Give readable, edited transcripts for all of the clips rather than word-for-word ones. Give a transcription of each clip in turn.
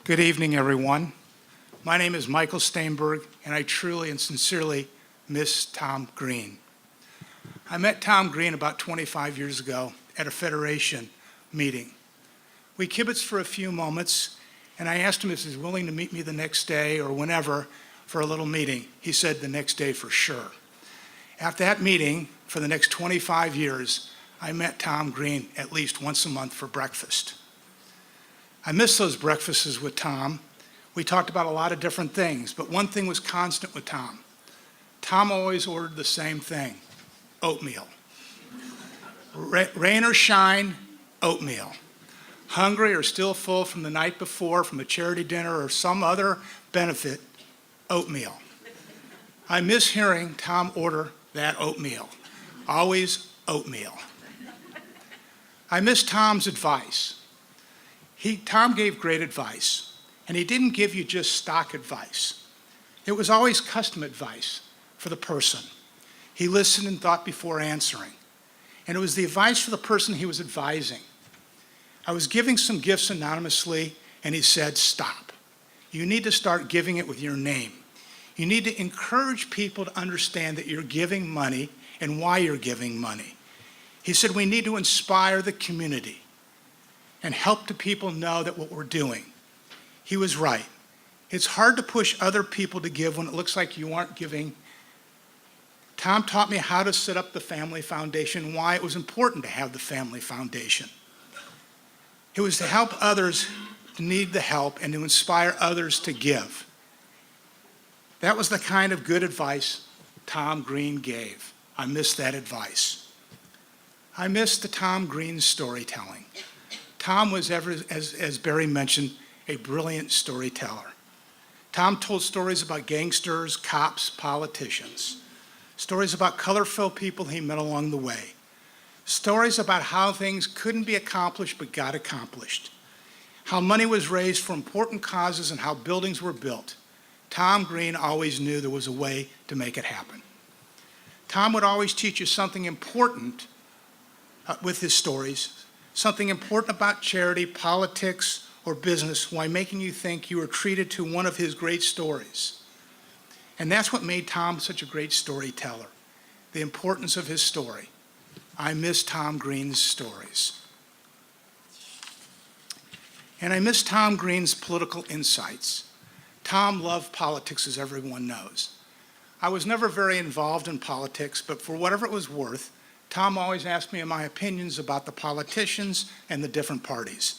Good evening, everyone. My name is Michael Steinberg, and I truly and sincerely miss Tom Green. I met Tom Green about 25 years ago at a Federation meeting. We kibitzed for a few moments, and I asked him if he was willing to meet me the next day or whenever for a little meeting. He said the next day for sure. After that meeting, for the next 25 years, I met Tom Green at least once a month for breakfast. I miss those breakfasts with Tom. We talked about a lot of different things, but one thing was constant with Tom. Tom always ordered the same thing: oatmeal. Rain or shine, oatmeal. Hungry or still full from the night before, from a charity dinner or some other benefit, oatmeal. I miss hearing Tom order that oatmeal. Always oatmeal. I miss Tom's advice. Tom gave great advice, and he didn't give you just stock advice. It was always custom advice for the person. He listened and thought before answering, and it was the advice for the person he was advising. I was giving some gifts anonymously, and he said, "Stop. You need to start giving it with your name. You need to encourage people to understand that you're giving money and why you're giving money." He said, "We need to inspire the community and help the people know that what we're doing." He was right. It's hard to push other people to give when it looks like you aren't giving. Tom taught me how to set up the Family Foundation, why it was important to have the Family Foundation. It was to help others who need the help and to inspire others to give. That was the kind of good advice Tom Green gave. I miss that advice. I miss the Tom Green storytelling. Tom was, as Barry mentioned, a brilliant storyteller. Tom told stories about gangsters, cops, politicians, stories about colorful people he met along the way, stories about how things couldn't be accomplished but got accomplished, how money was raised for important causes and how buildings were built. Tom Green always knew there was a way to make it happen. Tom would always teach you something important with his stories, something important about charity, politics, or business, while making you think you were treated to one of his great stories. And that's what made Tom such a great storyteller, the importance of his story. I miss Tom Green's stories. And I miss Tom Green's political insights. Tom loved politics, as everyone knows. I was never very involved in politics, but for whatever it was worth, Tom always asked me my opinions about the politicians and the different parties.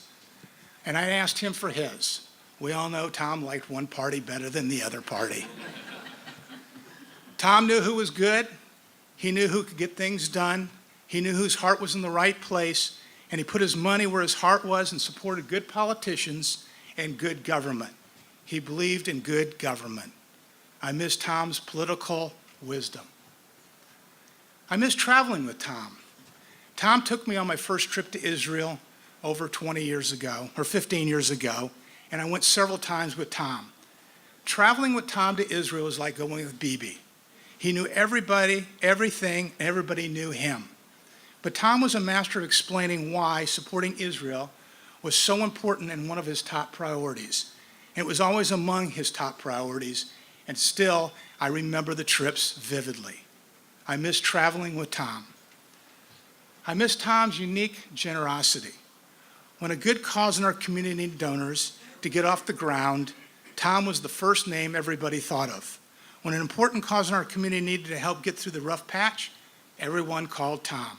And I asked him for his. We all know Tom liked one party better than the other party. Tom knew who was good. He knew who could get things done. He knew whose heart was in the right place, and he put his money where his heart was and supported good politicians and good government. He believed in good government. I miss Tom's political wisdom. I miss traveling with Tom. Tom took me on my first trip to Israel over 20 years ago, or 15 years ago, and I went several times with Tom. Traveling with Tom to Israel was like going with Bibi. He knew everybody, everything, and everybody knew him. But Tom was a master of explaining why supporting Israel was so important and one of his top priorities. And it was always among his top priorities, and still, I remember the trips vividly. I miss traveling with Tom. I miss Tom's unique generosity. When a good cause in our community needed donors to get off the ground, Tom was the first name everybody thought of. When an important cause in our community needed to help get through the rough patch, everyone called Tom.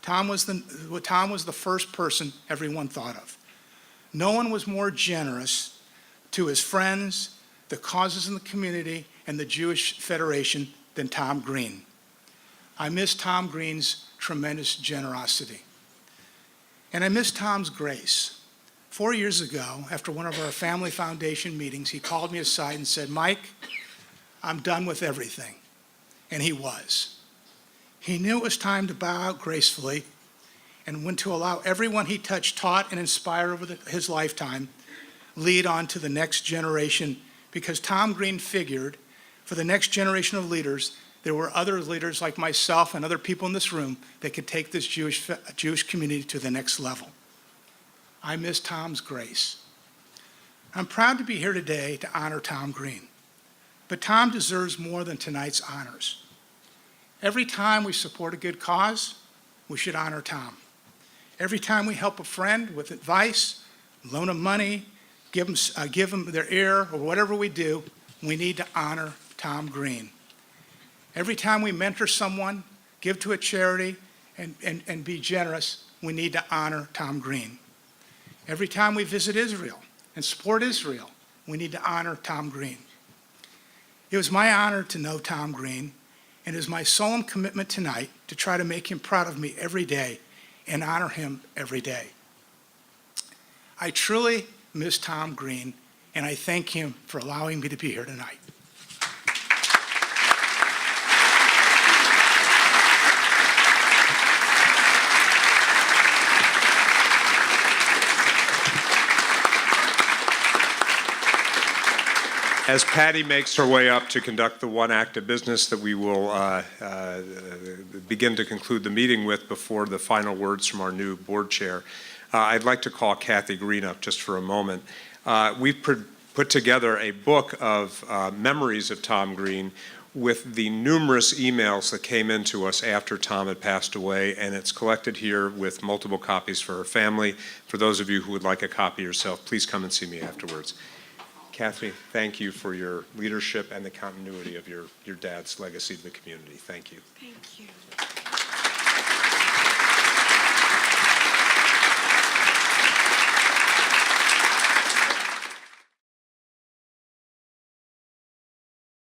Tom was the first person everyone thought of. No one was more generous to his friends, the causes in the community, and the Jewish Federation than Tom Green. I miss Tom Green's tremendous generosity. And I miss Tom's grace. 4 years ago, after one of our Family Foundation meetings, he called me aside and said, "Mike, I'm done with everything." And he was. He knew it was time to bow out gracefully and when to allow everyone he touched, taught, and inspired over his lifetime lead on to the next generation, because Tom Green figured for the next generation of leaders, there were other leaders like myself and other people in this room that could take this Jewish community to the next level. I miss Tom's grace. I'm proud to be here today to honor Tom Green. But Tom deserves more than tonight's honors. Every time we support a good cause, we should honor Tom. Every time we help a friend with advice, loan them money, give them their ear, or whatever we do, we need to honor Tom Green. Every time we mentor someone, give to a charity, and be generous, we need to honor Tom Green. Every time we visit Israel and support Israel, we need to honor Tom Green. It was my honor to know Tom Green, and it is my solemn commitment tonight to try to make him proud of me every day and honor him every day. I truly miss Tom Green, and I thank him for allowing me to be here tonight. As Patty makes her way up to conduct the one act of business that we will begin to conclude the meeting with before the final words from our new board chair, I'd like to call Kathy Green up just for a moment. We've put together a book of memories of Tom Green with the numerous emails that came into us after Tom had passed away, and it's collected here with multiple copies for her family. For those of you who would like a copy yourself, please come and see me afterwards. Kathy, thank you for your leadership and the continuity of your dad's legacy to the community. Thank you. Thank you.